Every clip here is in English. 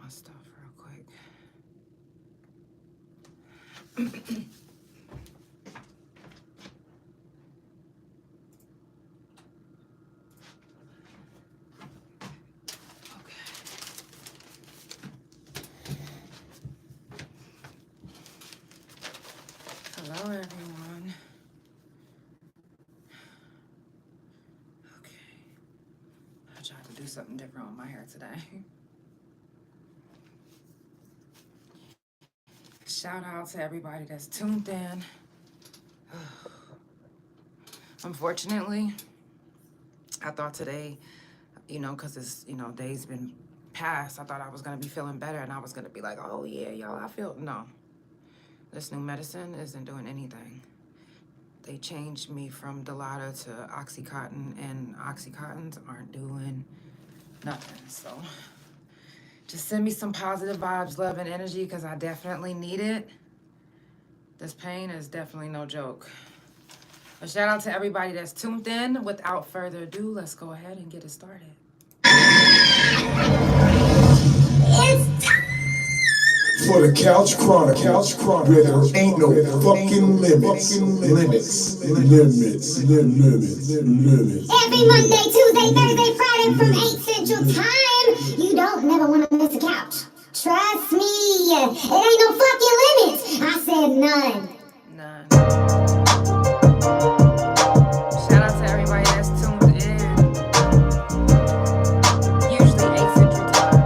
my stuff real quick. Hello, everyone. Okay. I tried to do something different with my hair today. Shout out to everybody that's tuned in. Unfortunately, I thought today, because it's, days been past, I thought I was going to be feeling better and I was going to be like, oh yeah, y'all, no. This new medicine isn't doing anything. They changed me from Dilaudid to Oxycontin, and Oxycontins aren't doing nothing. So just send me some positive vibes, love, and energy, because I definitely need it. This pain is definitely no joke. A shout out to everybody that's tuned in. Without further ado, let's go ahead and get it started. It's time for the Couch Chronicles, where there ain't no fucking limits. Every Monday, Tuesday, Thursday, Friday from 8 Central Time. You don't never want to miss a couch. Trust me, it ain't no fucking limits. I said none. Shout out to everybody that's tuned in. Usually 8 Central Time.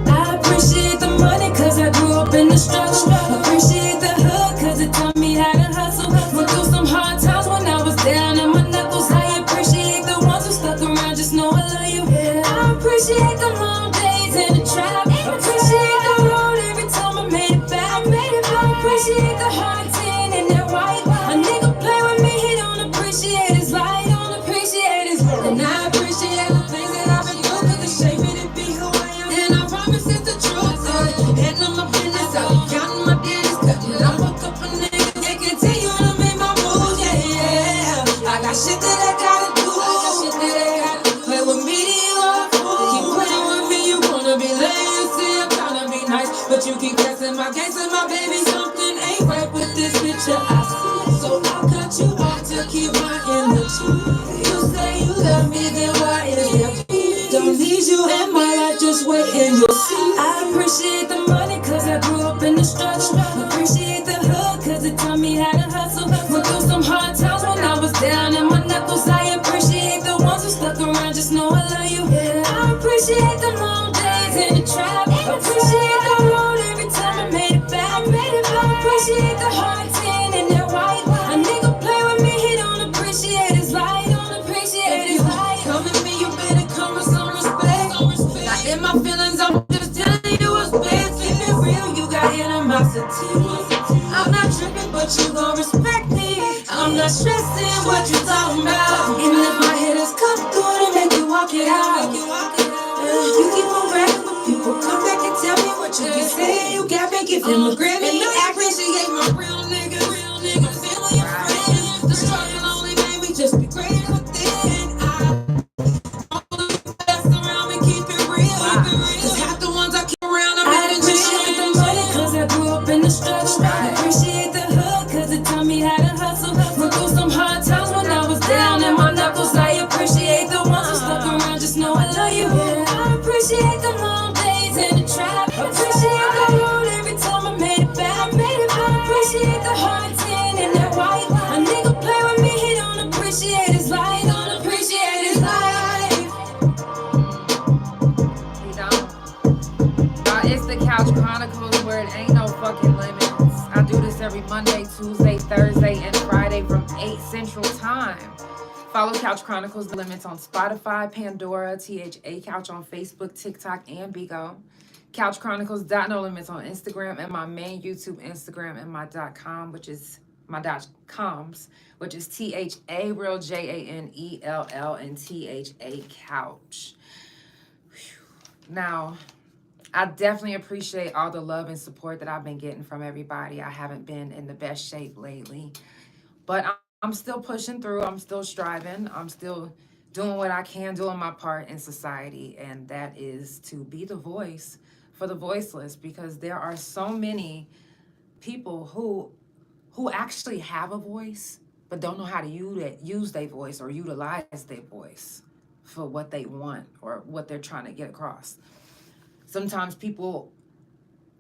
I appreciate the money cause I grew up in the struggle. Appreciate the hood cause it taught me how to hustle. Went through some hard times when I was down on my knuckles. I appreciate the ones who stuck around, just know I love you. I appreciate the long days in the trap. Appreciate the road every time I made it back. I appreciate the hard tin and that white. A nigga play with me, he don't appreciate his life. Don't appreciate his life. And I appreciate the things that I've been through cause it shaped me to be who I am. And I promise it's the truth. Heading on my business, I'll be counting my days. Cutting up a couple niggas, they continue to make my moves. Yeah. I got shit that I gotta do. Play with me, you are a fool. Keep playing with me, you wanna be lame. You see, I'm trying to be nice, but you keep guessing my case and my baby. Something ain't right with this picture I see. So I'll cut you off to keep my energy. You say you love me, then why is there peace? Don't need you in my life, just wait and you'll see. I appreciate the money cause I grew up in the struggle. Appreciate the hood cause it taught me how to hustle. Went through some hard times when I was down in my knuckles. I appreciate the ones who stuck around, just know I love you. I appreciate the long days in the trap. Appreciate the road every time I made it back. I appreciate the hard tin and that white. A nigga play with me, he don't appreciate his life. Don't appreciate his life. Come at me, you better come with some respect. Not in my feelings, I'm just telling you what's best. Keep it real, you got animosity. I'm not tripping, but you gon' respect me. I'm not stressing what you talking about. And if my hitters come through to make you walk it out. You keep on bragging, but people come back and tell me what you be saying. You got me giving him a Grammy. And I appreciate my real nigga. My family and friends. The struggle only made me just be greater within. I best around me, keep it real. Cause half the ones I keep around, I'm mad and appreciate the money cause I grew up in the struggle. Appreciate the hood cause it taught me how to hustle. Went through some hard times when I was down in my knuckles. I appreciate the ones who stuck around, just know I love you. I appreciate the long days in the trap. Appreciate the road every time I made it back. I appreciate the hard tin and that white. A nigga play with me, he don't appreciate his life. Don't appreciate his life. You don't. It's the Couch Chronicles where it ain't no fucking limits. I do this every Monday, Tuesday, Thursday, and Friday from 8 Central Time. Follow Couch Chronicles No Limits on Spotify, Pandora, THA Couch on Facebook, TikTok, and Bigo. Couch Chronicles No Limits on Instagram, and my main YouTube Instagram, and my .com, which is my .coms, which is THA Real JANELL and THA Couch. Now, I definitely appreciate all the love and support that I've been getting from everybody. I haven't been in the best shape lately, but I'm still pushing through. I'm still striving. I'm still doing what I can, doing my part in society, and that is to be the voice for the voiceless, because there are so many people who actually have a voice but don't know how to use their voice or utilize their voice for what they want or what they're trying to get across. Sometimes people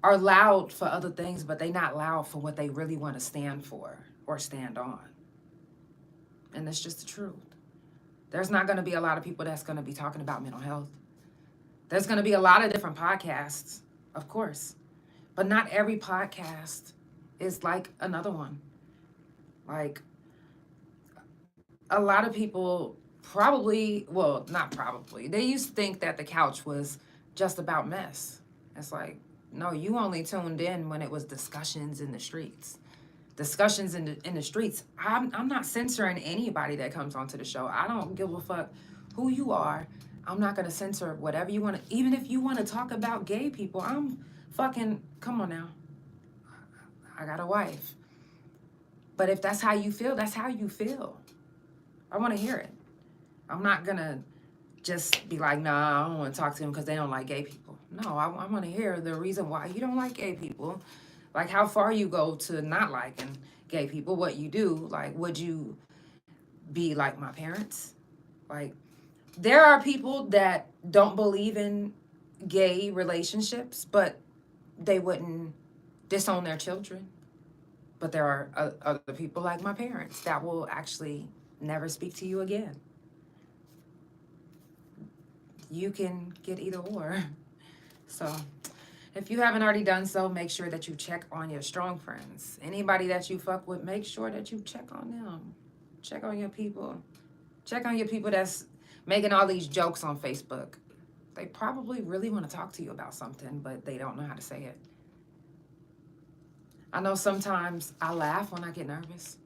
are loud for other things, but they're not loud for what they really want to stand for or stand on. And that's just the truth. There's not going to be a lot of people that's going to be talking about mental health. There's going to be a lot of different podcasts, of course, but not every podcast is like another one. Like, a lot of people probably, well, not probably, they used to think that the couch was just about mess. It's like, no, you only tuned in when it was discussions in the streets. Discussions in the streets. I'm not censoring anybody that comes onto the show. I don't give a fuck who you are. I'm not gonna censor whatever you want to. Even if you want to talk about gay people, I'm fucking, come on now. I got a wife. But if that's how you feel, that's how you feel. I want to hear it. I'm not gonna just be like, nah, I don't want to talk to them because they don't like gay people. No, I want to hear the reason why you don't like gay people. Like, how far you go to not liking gay people, what you do. Like, would you be like my parents? Like, there are people that don't believe in gay relationships, but they wouldn't disown their children. But there are other people like my parents that will actually never speak to you again. You can get either or. So if you haven't already done so, make sure that you check on your strong friends. Anybody that you fuck with, make sure that you check on them. Check on your people. Check on your people that's making all these jokes on Facebook. They probably really want to talk to you about something, but they don't know how to say it. I know sometimes I laugh when I get nervous.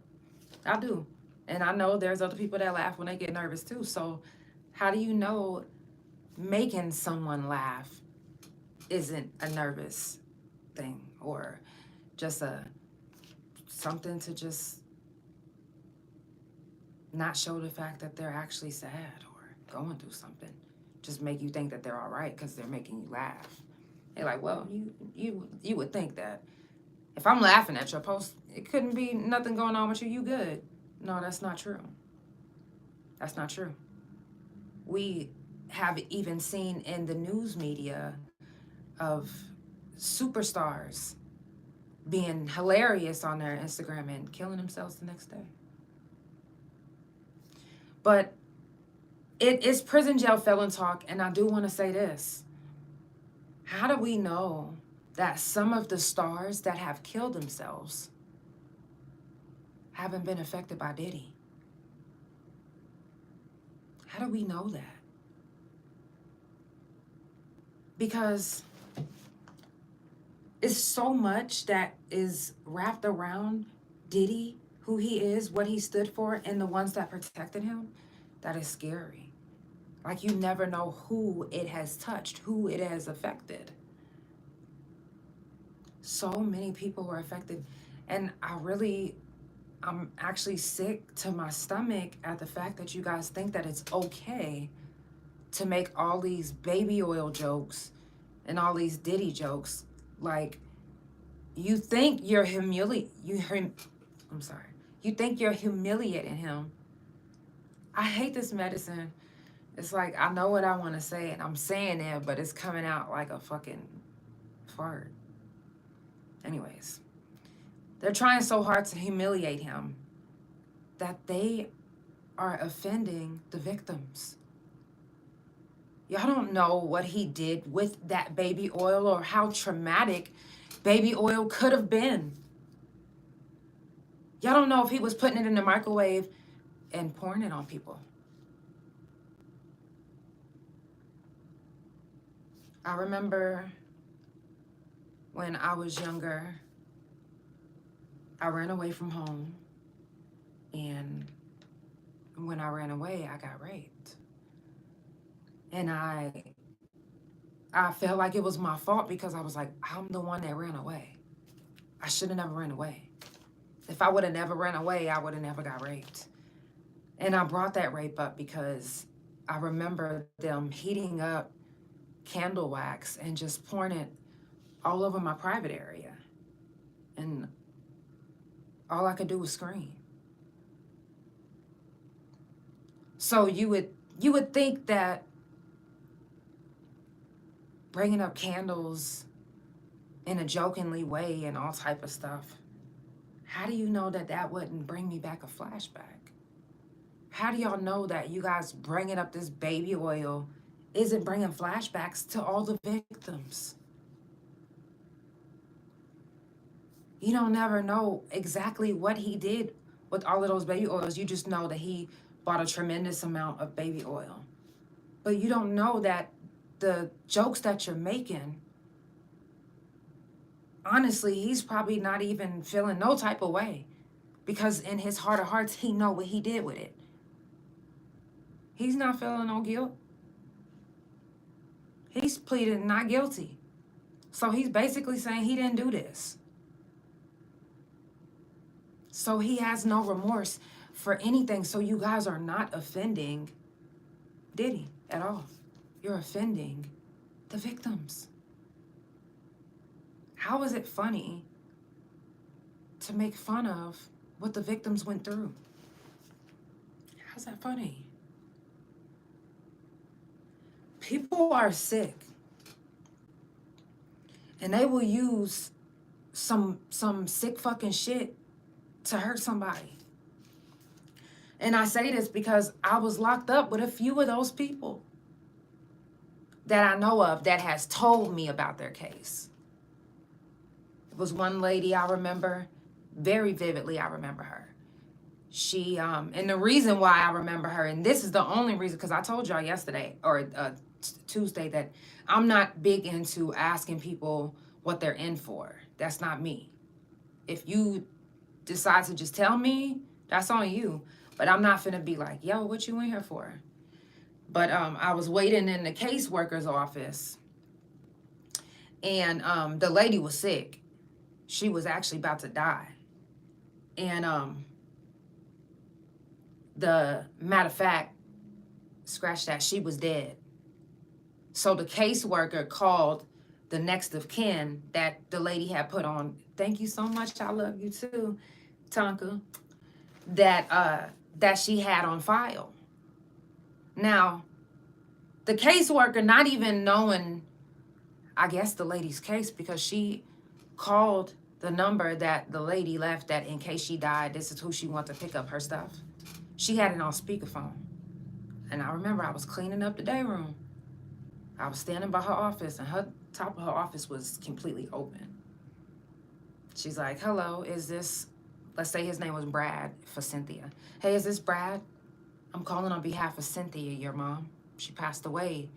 I do. And I know there's other people that laugh when they get nervous too. So how do you know making someone laugh isn't a nervous thing or just something to just not show the fact that they're actually sad or going through something? Just make you think that they're all right because they're making you laugh. They're like, well, you would think that if I'm laughing at your post, it couldn't be nothing going on with you. You good. No, that's not true. That's not true. We have even seen in the news media of superstars being hilarious on their Instagram and killing themselves the next day. But it is Prison Jail Felon Talk, and I do want to say this. How do we know that some of the stars that have killed themselves haven't been affected by Diddy? How do we know that? Because it's so much that is wrapped around Diddy, who he is, what he stood for, and the ones that protected him, that is scary. Like, you never know who it has touched, who it has affected. So many people were affected. And I'm actually sick to my stomach at the fact that you guys think that it's okay to make all these baby oil jokes and all these Diddy jokes. Like, you think you're you think you're humiliating him. I hate this medicine. It's like, I know what I want to say and I'm saying it, but it's coming out like a fucking fart. Anyways, they're trying so hard to humiliate him that they are offending the victims. Y'all don't know what he did with that baby oil or how traumatic baby oil could have been. Y'all don't know if he was putting it in the microwave and pouring it on people. I remember when I was younger, I ran away from home, and when I ran away, I got raped. And I felt like it was my fault because I was like, I'm the one that ran away. I should have never ran away. If I would have never ran away, I would have never got raped. And I brought that rape up because I remember them heating up candle wax and just pouring it all over my private area. And all I could do was scream. So you would think that bringing up candles in a jokingly way and all type of stuff, how do you know that that wouldn't bring me back a flashback? How do y'all know that you guys bringing up this baby oil isn't bringing flashbacks to all the victims? You don't never know exactly what he did with all of those baby oils. You just know that he bought a tremendous amount of baby oil. But you don't know that the jokes that you're making, honestly, he's probably not even feeling no type of way, because in his heart of hearts, he know what he did with it. He's not feeling no guilt. He's pleading not guilty. So he's basically saying he didn't do this. So he has no remorse for anything. So you guys are not offending Diddy at all. You're offending the victims. How is it funny to make fun of what the victims went through? How's that funny? People are sick, and they will use some sick fucking shit to hurt somebody. And I say this because I was locked up with a few of those people that I know of that has told me about their case. It was one lady I remember very vividly. I remember her. She, and the reason why I remember her, and this is the only reason, because I told y'all yesterday or Tuesday that I'm not big into asking people what they're in for. That's not me. If you decide to just tell me, that's on you. But I'm not finna be like, yo, what you in here for? But I was waiting in the caseworker's office, and the lady was sick. She was actually about to die. And the matter of fact, scratch that, she was dead. So the caseworker called the next of kin that the lady had put on. Thank you so much. I love you too, Tonka. That she had on file. Now, the caseworker, not even knowing, I guess, the lady's case, because she called the number that the lady left that in case she died, this is who she wanted to pick up her stuff. She had it on speakerphone. And I remember I was cleaning up the day room. I was standing by her office, and her top of her office was completely open. She's like, hello, is this, let's say his name was Brad for Cynthia. Hey, is this Brad? I'm calling on behalf of Cynthia, your mom. She passed away,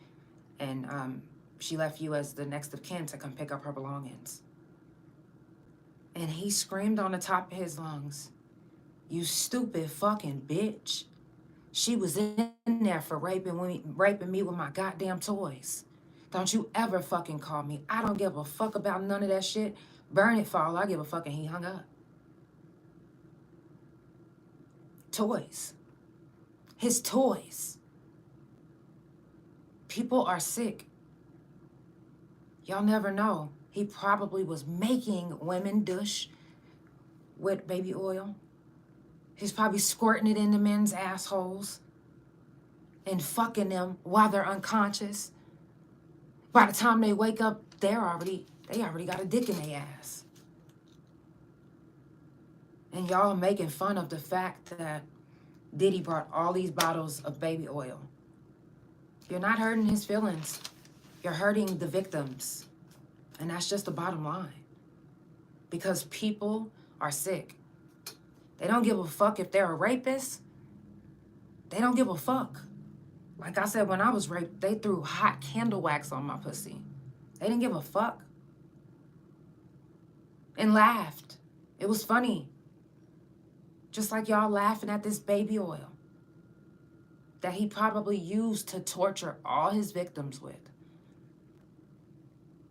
and she left you as the next of kin to come pick up her belongings. And he screamed on the top of his lungs, you stupid fucking bitch. She was in there for raping me with my goddamn toys. Don't you ever fucking call me. I don't give a fuck about none of that shit. Burn it for all I give a fuck, and he hung up. Toys. His toys. People are sick. Y'all never know. He probably was making women douche with baby oil. He's probably squirting it into men's assholes and fucking them while they're unconscious. By the time they wake up, they already got a dick in their ass. And y'all making fun of the fact that Diddy brought all these bottles of baby oil. You're not hurting his feelings. You're hurting the victims. And that's just the bottom line. Because people are sick. They don't give a fuck if they're a rapist. They don't give a fuck. Like I said, when I was raped, they threw hot candle wax on my pussy. They didn't give a fuck. And laughed. It was funny. Just like y'all laughing at this baby oil that he probably used to torture all his victims with.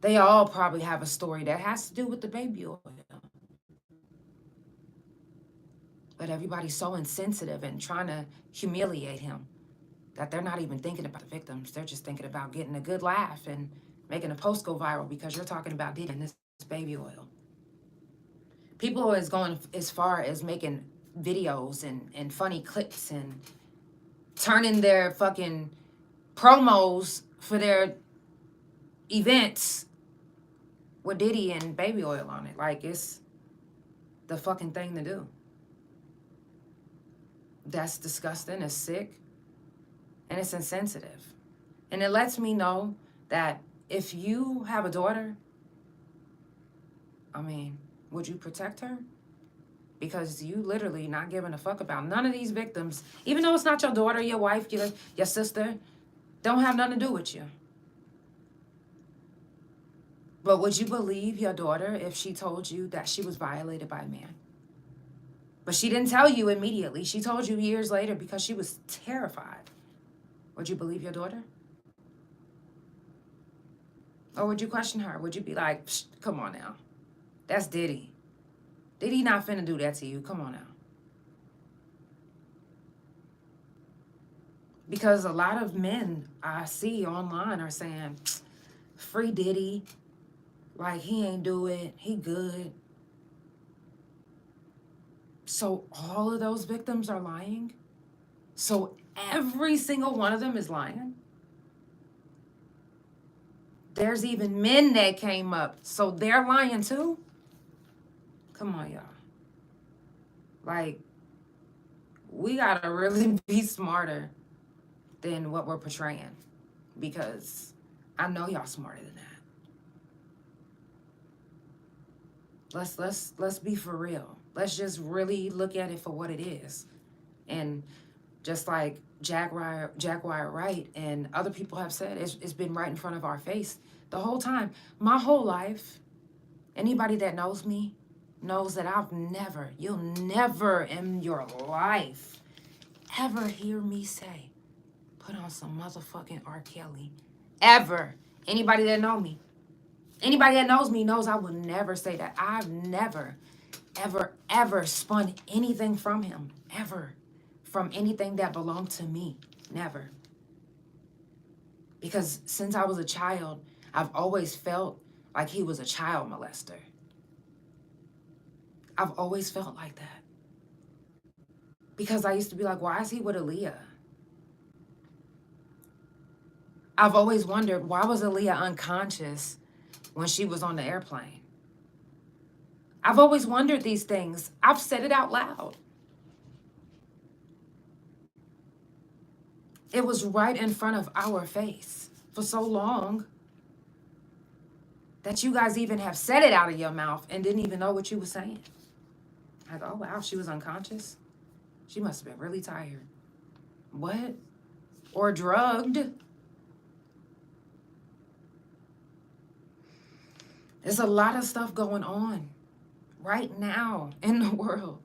They all probably have a story that has to do with the baby oil. But everybody's so insensitive and trying to humiliate him. that they're not even thinking about the victims. They're just thinking about getting a good laugh and making a post go viral because you're talking about Diddy and this baby oil. People is going as far as making videos and funny clips and turning their fucking promos for their events with Diddy and baby oil on it. Like, it's the fucking thing to do. That's disgusting, it's sick, and it's insensitive. And it lets me know that if you have a daughter, I mean, would you protect her? Because you literally not giving a fuck about none of these victims, even though it's not your daughter, your wife, your sister, don't have nothing to do with you. But would you believe your daughter if she told you that she was violated by a man? But she didn't tell you immediately. She told you years later because she was terrified. Would you believe your daughter? Or would you question her? Would you be like, come on now. That's Diddy. Diddy not finna do that to you. Come on now. Because a lot of men I see online are saying, free Diddy. Like, he ain't do it. He good. So all of those victims are lying? So every single one of them is lying? There's even men that came up, so they're lying too? Come on, y'all. Like, we gotta really be smarter than what we're portraying, because I know y'all smarter than that. Let's be for real. Let's just really look at it for what it is. And just like Jack Wyatt Wright and other people have said, it's been right in front of our face the whole time. My whole life, anybody that knows me knows that you'll never in your life ever hear me say, put on some motherfucking R. Kelly. Ever. Anybody that knows me knows I will never say that. I've never, ever spun anything from him. Ever. From anything that belonged to me. Never. Because since I was a child, I've always felt like he was a child molester. I've always felt like that. Because I used to be like, why is he with Aaliyah? I've always wondered, why was Aaliyah unconscious when she was on the airplane? I've always wondered these things. I've said it out loud. It was right in front of our face for so long that you guys even have said it out of your mouth and didn't even know what you were saying. Like, oh, wow, she was unconscious? She must have been really tired. What? Or drugged? There's a lot of stuff going on right now in the world.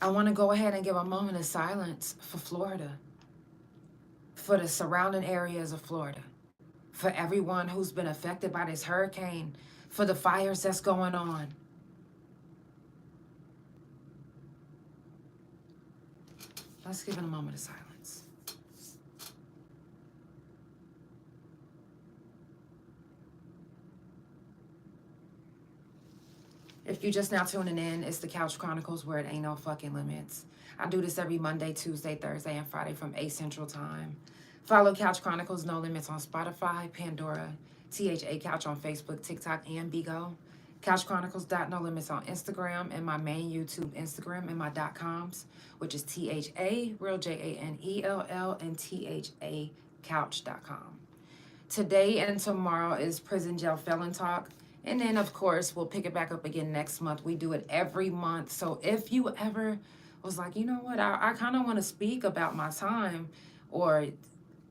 I want to go ahead and give a moment of silence for Florida, for the surrounding areas of Florida, for everyone who's been affected by this hurricane, for the fires that's going on. Let's give it a moment of silence. If you're just now tuning in, it's the Couch Chronicles, where it ain't no fucking limits. I do this every Monday, Tuesday, Thursday, and Friday from 8 Central Time. Follow Couch Chronicles No Limits on Spotify, Pandora, THA Couch on Facebook, TikTok, and Bigo. CouchChronicles.NoLimits on Instagram, and my main YouTube Instagram, and my .coms, which is THA, real JANELL, and THA Couch.com. Today and tomorrow is Prison Jail Felon Talk. And then, of course, we'll pick it back up again next month. We do it every month. So if you ever was like, you know what, I kind of want to speak about my time, or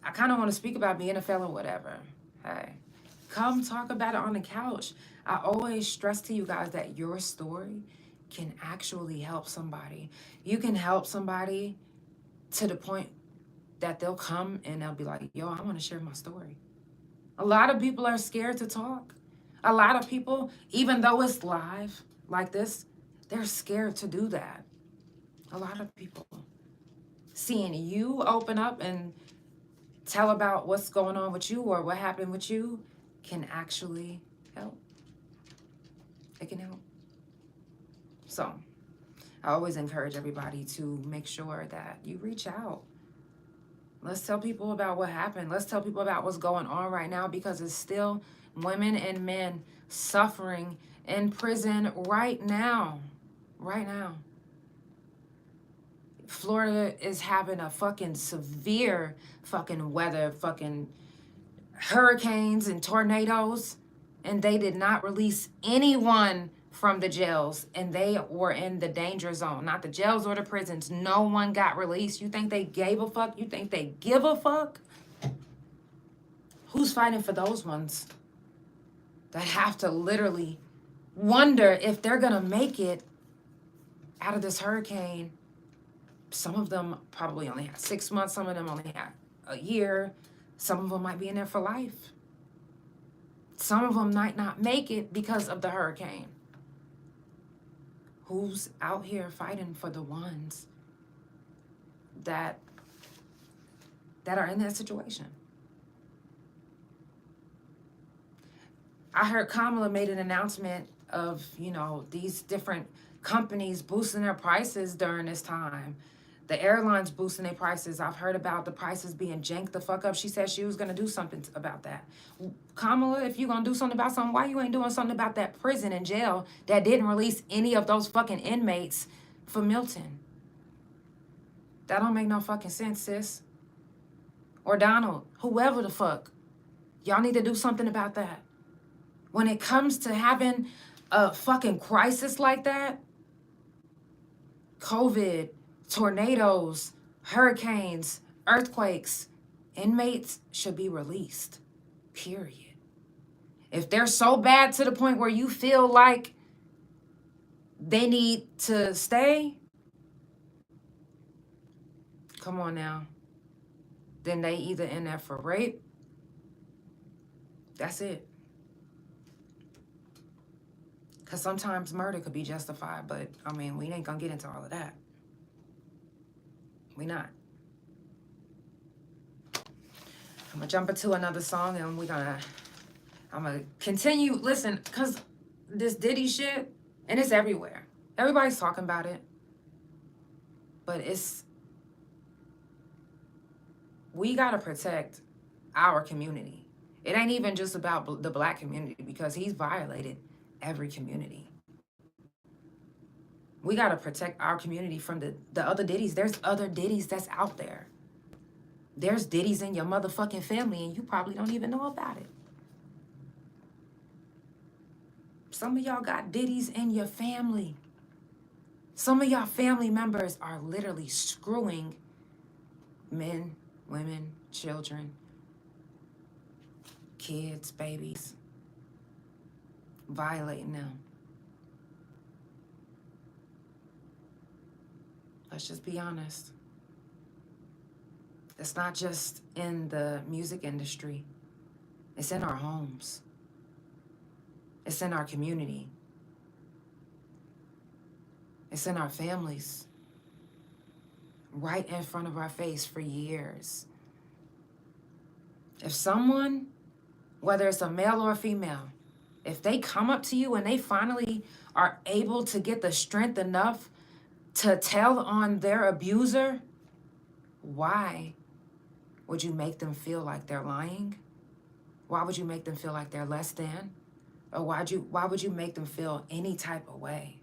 I kind of want to speak about being a felon, whatever, hey, come talk about it on the couch. I always stress to you guys that your story can actually help somebody. You can help somebody to the point that they'll come and they'll be like, yo, I want to share my story. A lot of people are scared to talk. A lot of people, even though it's live like this, they're scared to do that. A lot of people. seeing you open up and tell about what's going on with you or what happened with you can actually help. It can help. So I always encourage everybody to make sure that you reach out. Let's tell people about what happened. Let's tell people about what's going on right now, because it's still women and men suffering in prison right now. Right now. Florida is having a fucking severe fucking weather, fucking hurricanes and tornadoes, and they did not release anyone from the jails, and they were in the danger zone. Not the jails or the prisons. No one got released. You think they gave a fuck? You think they give a fuck? Who's fighting for those ones that have to literally wonder if they're gonna make it out of this hurricane? Some of them probably only had 6 months. Some of them only had a year. Some of them might be in there for life. Some of them might not make it because of the hurricane. Who's out here fighting for the ones that are in that situation? I heard Kamala made an announcement of, these different companies boosting their prices during this time. The airlines boosting their prices. I've heard about the prices being janked the fuck up. She said she was going to do something about that. Kamala, if you're going to do something about something, why you ain't doing something about that prison and jail that didn't release any of those fucking inmates for Milton? That don't make no fucking sense, sis. Or Donald, whoever the fuck. Y'all need to do something about that. When it comes to having a fucking crisis like that, COVID, tornadoes, hurricanes, earthquakes, inmates should be released, period. If they're so bad to the point where you feel like they need to stay, come on now. Then they either in there for rape, that's it. Because sometimes murder could be justified, but, we ain't going to get into all of that. We not. I'm going to jump into another song, and I'm going to continue. Listen, because this Diddy shit, and it's everywhere. Everybody's talking about it. But we got to protect our community. It ain't even just about the black community, because he's violated every community. We got to protect our community from the other Diddies. There's other Diddies that's out there. There's Diddies in your motherfucking family, and you probably don't even know about it. Some of y'all got Diddies in your family. Some of y'all family members are literally screwing men, women, children, kids, babies, violating them. Let's just be honest. It's not just in the music industry. It's in our homes. It's in our community. It's in our families. Right in front of our face for years. If someone, whether it's a male or a female, if they come up to you and they finally are able to get the strength enough to tell on their abuser, why would you make them feel like they're lying? Why would you make them feel like they're less than? Or why would you make them feel any type of way?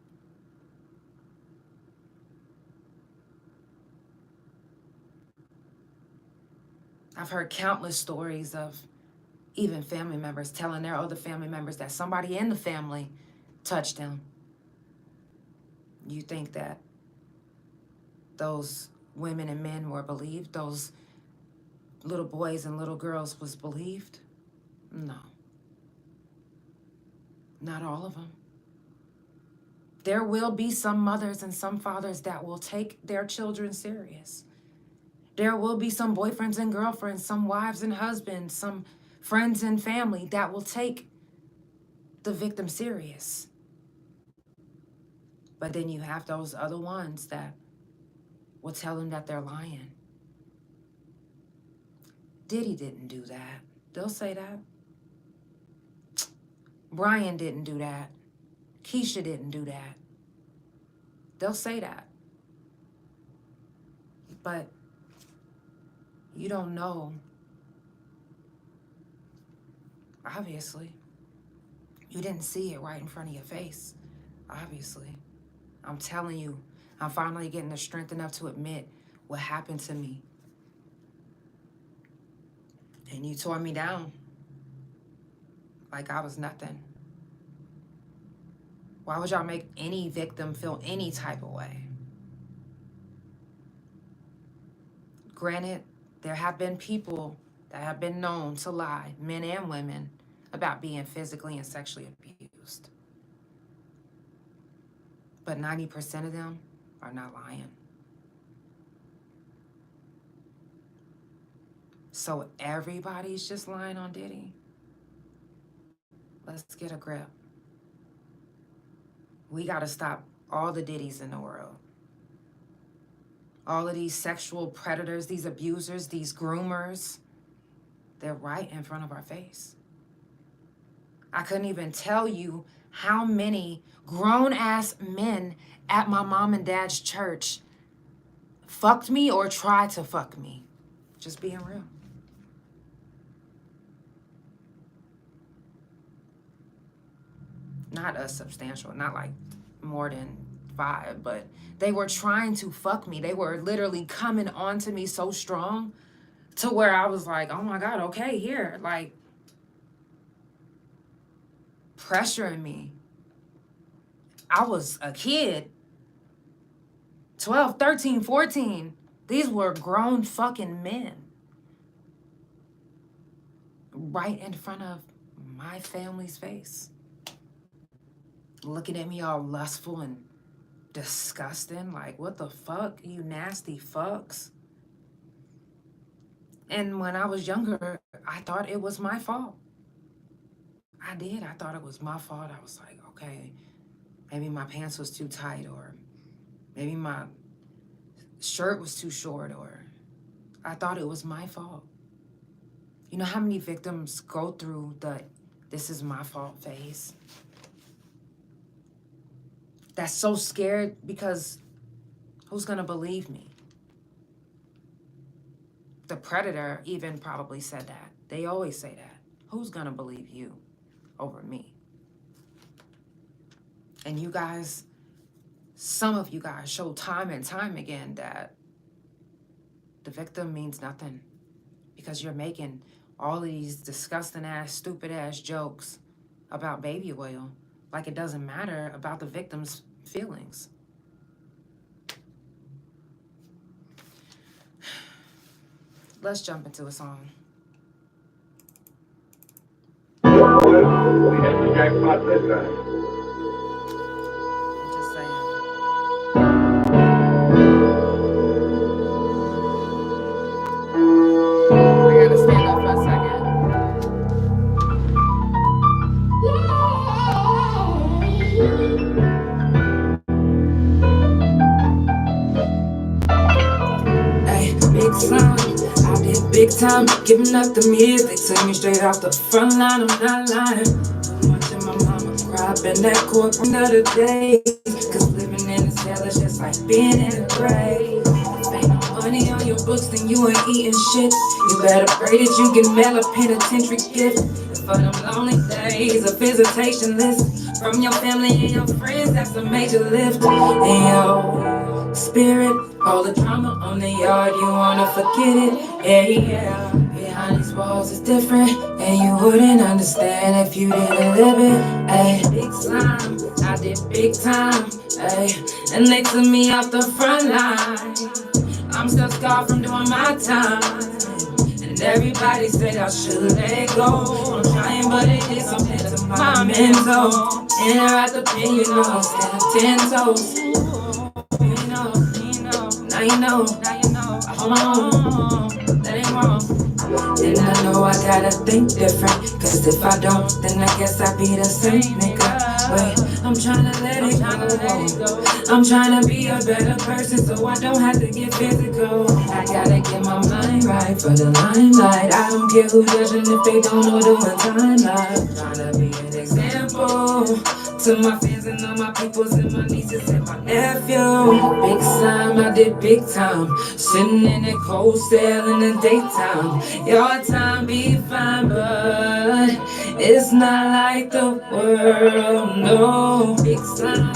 I've heard countless stories of even family members telling their other family members that somebody in the family touched them. You think that those women and men were believed? Those little boys and little girls was believed? No. Not all of them. There will be some mothers and some fathers that will take their children serious. There will be some boyfriends and girlfriends, some wives and husbands, some friends and family that will take the victim serious. But then you have those other ones that will tell them that they're lying. Diddy didn't do that. They'll say that. Brian didn't do that. Ky'Shay didn't do that. They'll say that. But you don't know. Obviously. You didn't see it right in front of your face. Obviously. I'm telling you, I'm finally getting the strength enough to admit what happened to me. And you tore me down like I was nothing. Why would y'all make any victim feel any type of way? Granted, there have been people that have been known to lie, men and women, about being physically and sexually abused. But 90% of them are not lying. So everybody's just lying on Diddy. Let's get a grip. We gotta stop all the Diddys in the world. All of these sexual predators, these abusers, these groomers, they're right in front of our face. I couldn't even tell you how many grown-ass men at my mom and dad's church fucked me or tried to fuck me. Just being real. Not a substantial, not like more than 5, but they were trying to fuck me. They were literally coming onto me so strong to where I was like, oh my God, okay, here. Like, pressuring me. I was a kid, 12, 13, 14. These were grown fucking men. Right in front of my family's face. Looking at me all lustful and disgusting. Like, what the fuck, you nasty fucks? And when I was younger, I thought it was my fault. I did. I thought it was my fault. I was like, okay, maybe my pants was too tight, or maybe my shirt was too short, or I thought it was my fault. You know how many victims go through the this is my fault phase? That's so scared because who's gonna believe me? The predator even probably said that. They always say that. Who's gonna believe you over me? And you guys, some of you guys show time and time again that the victim means nothing because you're making all of these disgusting ass, stupid ass jokes about baby oil like it doesn't matter about the victim's feelings. Let's jump into a song. We hit the jackpot this time. I'm just saying. I gotta stand up for a second. Ay, big time, I did big time, giving up the music, took me straight off the front line, I'm not lying. So much in my mama cry, been that courtroom the other day, cause living in this hell is just like being in a grave. If ain't no money on your books, then you ain't eating shit. You better pray that you can mail a penitentiary gift. And for them lonely days, a visitation list from your family and your friends, that's a major lift. And yo, spirit, all the drama on the yard, you wanna forget it. Yeah, behind these walls is different, and you wouldn't understand if you didn't live it. Ay, big slime, I did big time. Ay, and they took me off the front line. I'm still scarred from doing my time. And everybody said I should let go. I'm trying, but it did something to my mental. And I the pain, you know, I'm standing 10 toes. Now you know, hold on, that ain't wrong. And I know I gotta think different, cause if I don't, then I guess I be the same nigga. Wait, I'm trying to let it go. I'm trying to be a better person so I don't have to get physical. I gotta get my mind right for the limelight. I don't care who judging if they don't know doing timeline. Trying to be an example to my fans and all my peoples and my nieces and my nephew. Big time, I did big time. Sitting in a cold cell in the daytime. Your time be fine, but it's not like the world, no. Big time,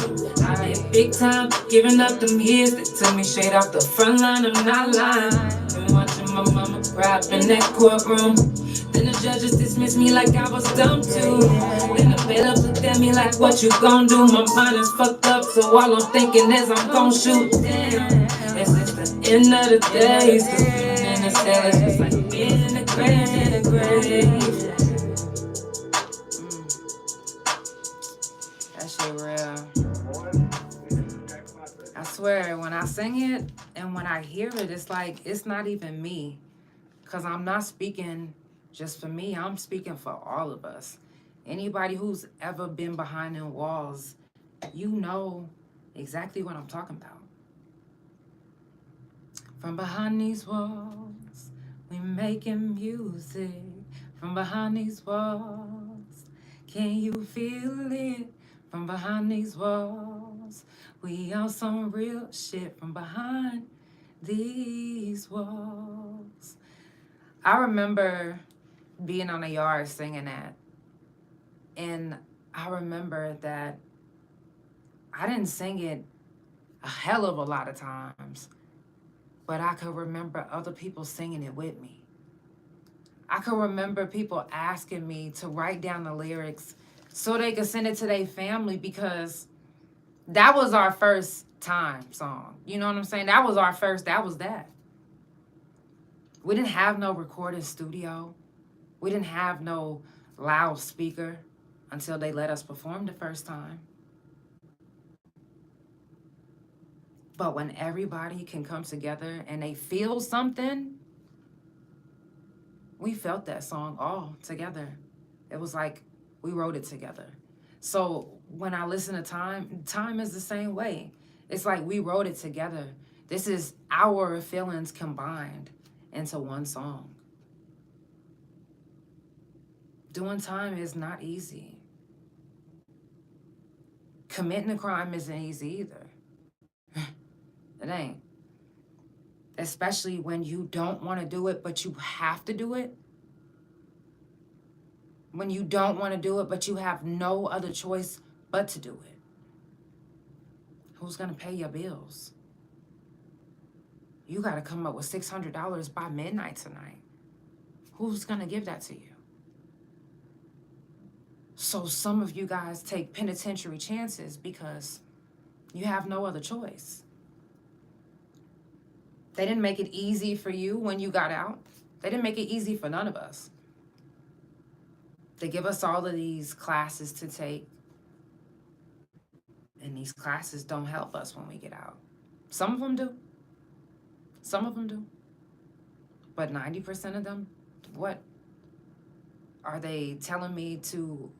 I did big time. Giving up them years that took me straight off the front line, I'm not lying. Been watching my mama cry in that courtroom. Then the judges dismissed me like I was dumb too. Then the bailiff looked at me like, what you gon' do? My mind is fucked up, so all I'm thinking is I'm gon' shoot. Damn, it's just the end of the day. Still feeling in the cell, it's just like being in the grave. That shit real. I swear, when I sing it and when I hear it, it's like, it's not even me. Because I'm not speaking just for me, I'm speaking for all of us. Anybody who's ever been behind them walls, you know exactly what I'm talking about. From behind these walls, we making music. From behind these walls, can you feel it? From behind these walls, we on some real shit. From behind these walls. I remember being on the yard singing that. And I remember that I didn't sing it a hell of a lot of times, but I could remember other people singing it with me. I could remember people asking me to write down the lyrics so they could send it to their family, because that was our first time song. You know what I'm saying? That was our first, that was that. We didn't have no recording studio. We didn't have no loudspeaker until they let us perform the first time. But when everybody can come together and they feel something, we felt that song all together. It was like we wrote it together. So when I listen to Time is the same way. It's like we wrote it together. This is our feelings combined into one song. Doing time is not easy. Committing a crime isn't easy either. It ain't. Especially when you don't want to do it, but you have to do it. When you don't want to do it, but you have no other choice but to do it. Who's going to pay your bills? You got to come up with $600 by midnight tonight. Who's going to give that to you? So some of you guys take penitentiary chances because you have no other choice. They didn't make it easy for you when you got out. They didn't make it easy for none of us. They give us all of these classes to take, and these classes don't help us when we get out. Some of them do. Some of them do. But 90% of them, what? Are they telling me to,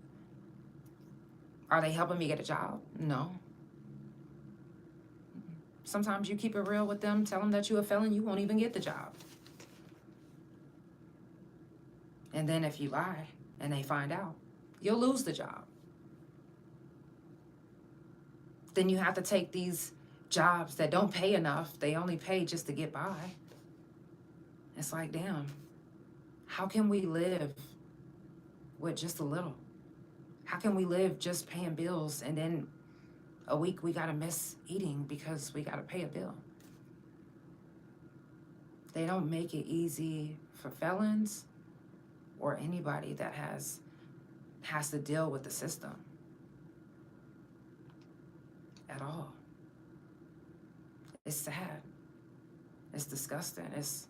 are they helping me get a job? No. Sometimes you keep it real with them, tell them that you're a felon, you won't even get the job. And then if you lie and they find out, you'll lose the job. Then you have to take these jobs that don't pay enough. They only pay just to get by. It's like, damn, how can we live with just a little? How can we live just paying bills and then a week we gotta miss eating because we gotta pay a bill? They don't make it easy for felons or anybody that has to deal with the system at all. It's sad. It's disgusting. It's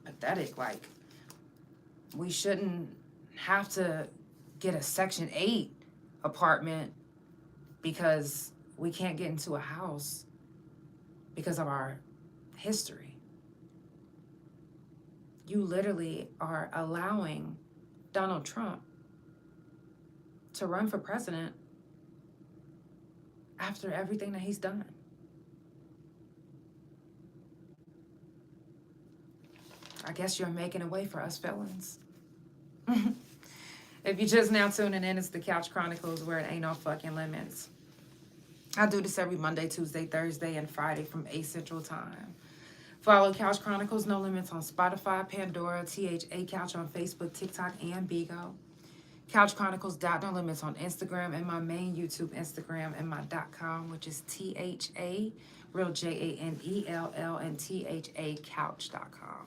pathetic. Like, we shouldn't have to get a Section 8 apartment because we can't get into a house because of our history. You literally are allowing Donald Trump to run for president after everything that he's done. I guess you're making a way for us felons. If you're just now tuning in, it's the Couch Chronicles, where it ain't no fucking limits. I do this every Monday, Tuesday, Thursday, and Friday from 8 Central Time. Follow Couch Chronicles No Limits on Spotify, Pandora, THA Couch on Facebook, TikTok, and Bigo. Couch Chronicles No Limits on Instagram, and my main YouTube Instagram, and my .com, which is THA, real JANELL, and THA Couch.com.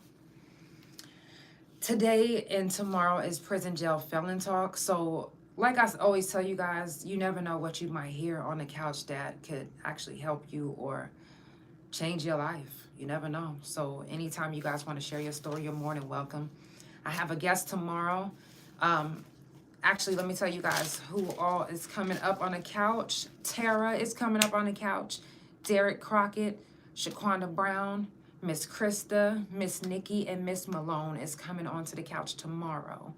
Today and tomorrow is Prison Jail Felon Talk. So, like I always tell you guys, you never know what you might hear on the couch that could actually help you or change your life. You never know. So, anytime you guys want to share your story, you're more than welcome. I have a guest tomorrow. Actually, let me tell you guys who all is coming up on the couch. Tara is coming up on the couch. Derek Crockett, Shaquanda Brown, MzChrista, Miss Nikki, and Miss Malone is coming onto the couch tomorrow.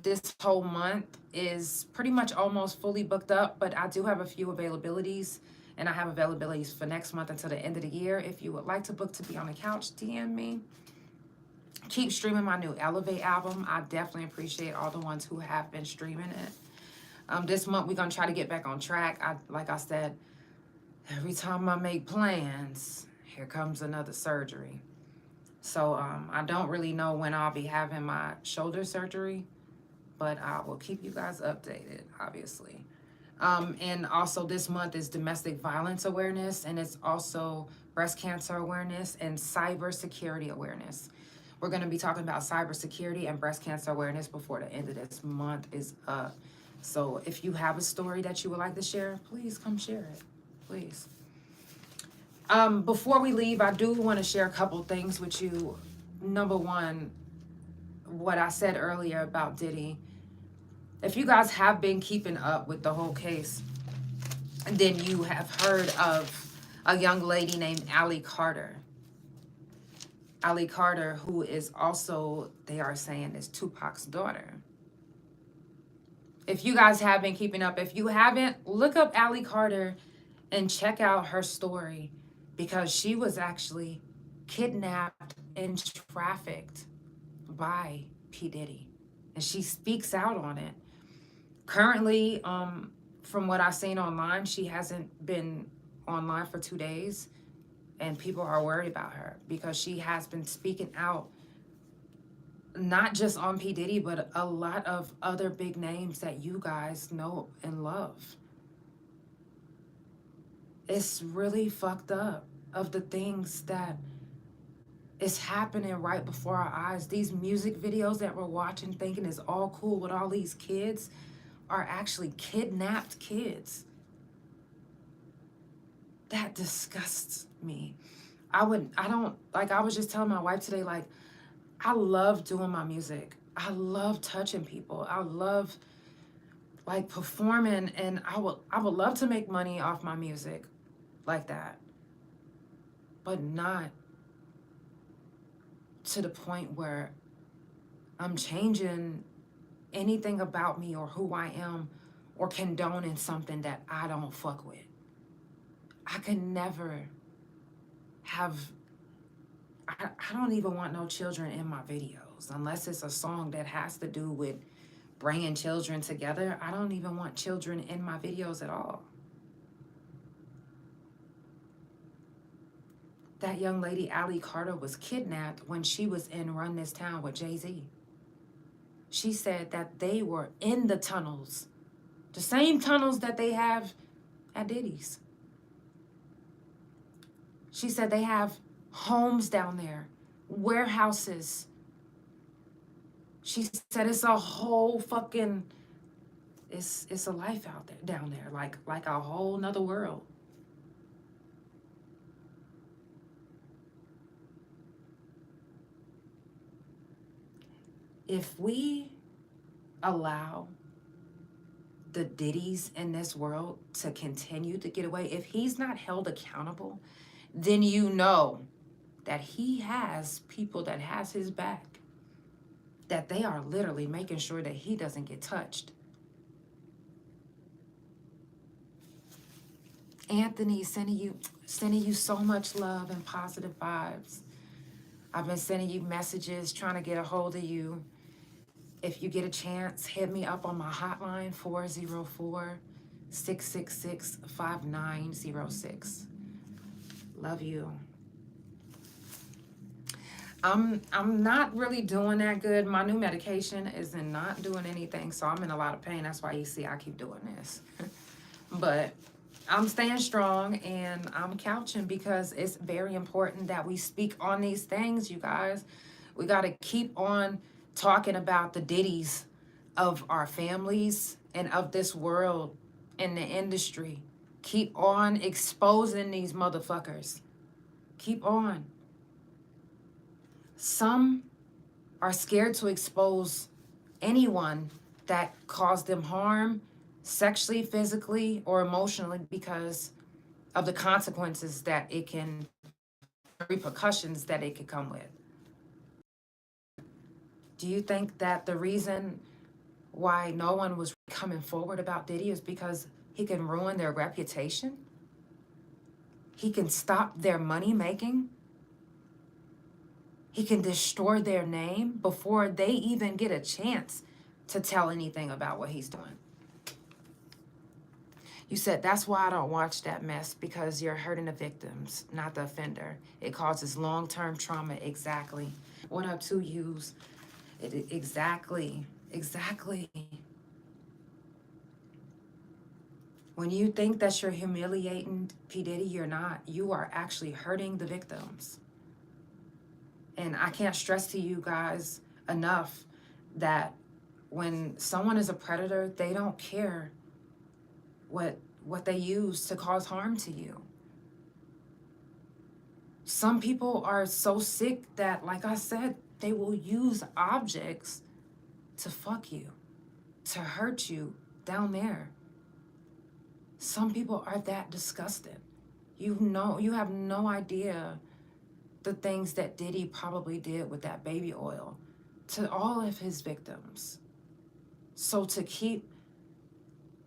This whole month is pretty much almost fully booked up, but I do have a few availabilities, and I have availabilities for next month until the end of the year. If you would like to book to be on the couch, DM me. Keep streaming my new Elevate album. I definitely appreciate all the ones who have been streaming it. This month we're gonna try to get back on track. Like I said, every time I make plans, here comes another surgery. So I don't really know when I'll be having my shoulder surgery, but I will keep you guys updated, obviously. And also this month is domestic violence awareness, and it's also breast cancer awareness and cybersecurity awareness. We're going to be talking about cybersecurity and breast cancer awareness before the end of this month is up. So if you have a story that you would like to share, please come share it, please. Before we leave, I do want to share a couple things with you. Number one, what I said earlier about Diddy. If you guys have been keeping up with the whole case, then you have heard of a young lady named Allie Carter. Allie Carter, who is also, they are saying, is Tupac's daughter. If you guys have been keeping up, if you haven't, look up Allie Carter and check out her story, because she was actually kidnapped and trafficked by P. Diddy. And she speaks out on it. Currently, from what I've seen online, she hasn't been online for 2 days. And people are worried about her because she has been speaking out, not just on P. Diddy, but a lot of other big names that you guys know and love. It's really fucked up of the things that is happening right before our eyes. These music videos that we're watching thinking is all cool with all these kids are actually kidnapped kids. That disgusts me. I was just telling my wife today, like, I love doing my music. I love touching people. I love like performing, and I would love to make money off my music like that. But not to the point where I'm changing anything about me or who I am or condoning something that I don't fuck with. I can never have, I don't even want no children in my videos unless it's a song that has to do with bringing children together. I don't even want children in my videos at all. That young lady, Allie Carter, was kidnapped when she was in Run This Town with Jay-Z. She said that they were in the tunnels, the same tunnels that they have at Diddy's. She said they have homes down there, warehouses. She said it's a whole fucking, it's a life out there, down there, like a whole nother world. If we allow the Diddy's in this world to continue to get away, if he's not held accountable, then you know that he has people that has his back, that they are literally making sure that he doesn't get touched. Anthony, sending you so much love and positive vibes. I've been sending you messages, trying to get a hold of you. If you get a chance, hit me up on my hotline, 404-666-5906. Love you. I'm not really doing that good. My new medication is not doing anything, so I'm in a lot of pain. That's why you see I keep doing this. But I'm staying strong and I'm couching because it's very important that we speak on these things, you guys. We got to keep on talking about the ditties of our families and of this world and the industry. Keep on exposing these motherfuckers. Keep on. Some are scared to expose anyone that caused them harm, sexually, physically, or emotionally, because of the consequences that it can, repercussions that it could come with. Do you think that the reason why no one was coming forward about Diddy is because he can ruin their reputation? He can stop their money making? He can destroy their name before they even get a chance to tell anything about what he's doing. You said, that's why I don't watch that mess, because you're hurting the victims, not the offender. It causes long-term trauma. Exactly. What up, 2U's? Exactly. When you think that you're humiliating P. Diddy, you're not. You are actually hurting the victims. And I can't stress to you guys enough that when someone is a predator, they don't care what they use to cause harm to you. Some people are so sick that, like I said, they will use objects to fuck you, to hurt you down there. Some people are that disgusted. You have no idea the things that Diddy probably did with that baby oil to all of his victims. So to keep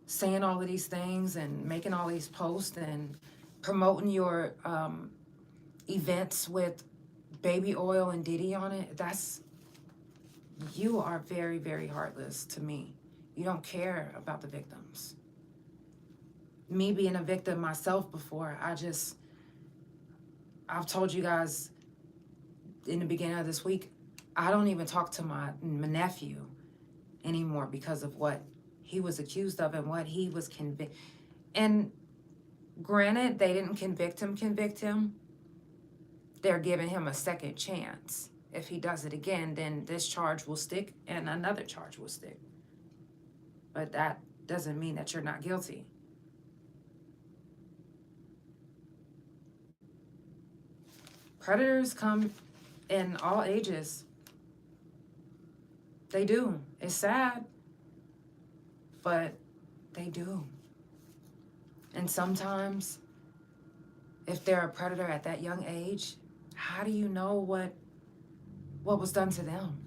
saying all of these things and making all these posts and promoting your events with baby oil and Diddy on it, you are very, very heartless to me. You don't care about the victims. Me being a victim myself before, I've told you guys in the beginning of this week, I don't even talk to my nephew anymore because of what he was accused of and what he was convicted. And granted, they didn't convict him. They're giving him a second chance. If he does it again, then this charge will stick and another charge will stick. But that doesn't mean that you're not guilty. Predators come in all ages. They do. It's sad, but they do. And sometimes, if they're a predator at that young age, how do you know what was done to them?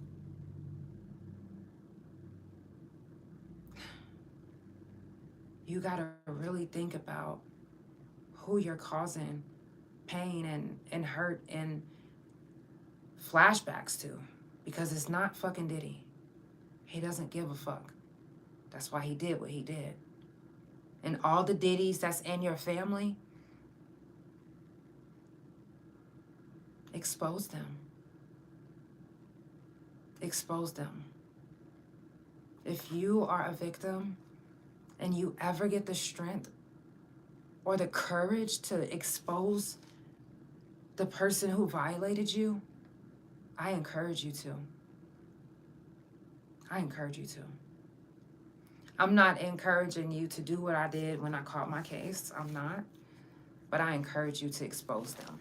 You gotta really think about who you're causing pain and hurt and flashbacks to, because it's not fucking Diddy. He doesn't give a fuck. That's why he did what he did. And all the Diddies that's in your family, expose them. Expose them. If you are a victim and you ever get the strength or the courage to expose the person who violated you, I encourage you to. I encourage you to. I'm not encouraging you to do what I did when I caught my case. I'm not. But I encourage you to expose them.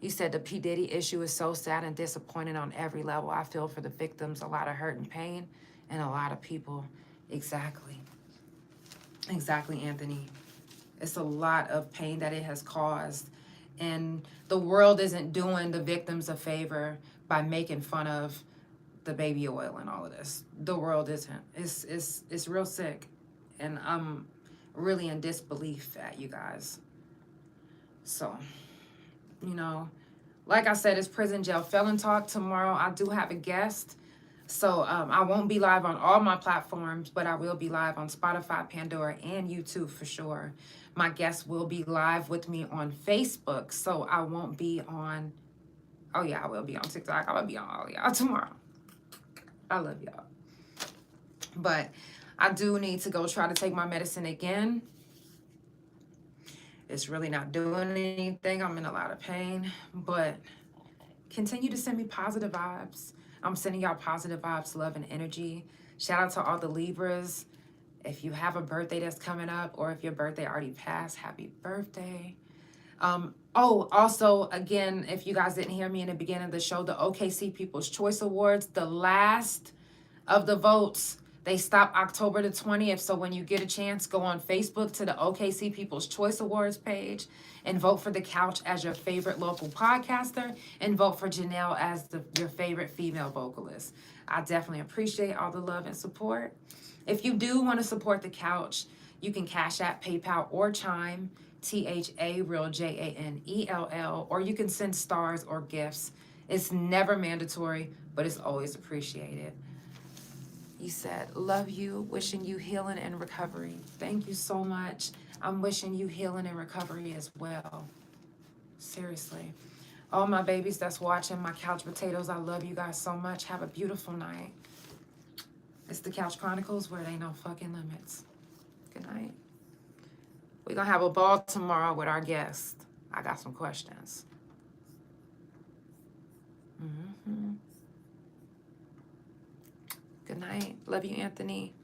You said the P. Diddy issue is so sad and disappointing on every level. I feel for the victims, a lot of hurt and pain, and a lot of people. Exactly. Exactly, Anthony. It's a lot of pain that it has caused. And the world isn't doing the victims a favor by making fun of the baby oil and all of this. The world isn't. It's real sick. And I'm really in disbelief at you guys. So, you know, like I said, it's Prison Jail Felon Talk. Tomorrow I do have a guest. So I won't be live on all my platforms, but I will be live on Spotify, Pandora, and YouTube for sure. My guest will be live with me on Facebook. So I won't be on, oh yeah, I will be on TikTok. I will be on all y'all tomorrow. I love y'all. But I do need to go try to take my medicine again. It's really not doing anything. I'm in a lot of pain, but continue to send me positive vibes. I'm sending y'all positive vibes, love, and energy. Shout out to all the Libras. If you have a birthday that's coming up, or if your birthday already passed, happy birthday. Oh, also, again, if you guys didn't hear me in the beginning of the show, the OKC People's Choice Awards, the last of the votes, they stop October the 20th. So when you get a chance, go on Facebook to the OKC People's Choice Awards page and vote for The Couch as your favorite local podcaster, and vote for Janelle as your favorite female vocalist. I definitely appreciate all the love and support. If you do want to support The Couch, you can Cash App, PayPal, or Chime, THA, real JANELL, or you can send stars or gifts. It's never mandatory, but it's always appreciated. You said, love you, wishing you healing and recovery. Thank you so much. I'm wishing you healing and recovery as well. Seriously. All my babies that's watching, my couch potatoes, I love you guys so much. Have a beautiful night. It's the Couch Chronicles, where there ain't no fucking limits. Good night. We're going to have a ball tomorrow with our guest. I got some questions. Good night. Love you, Anthony.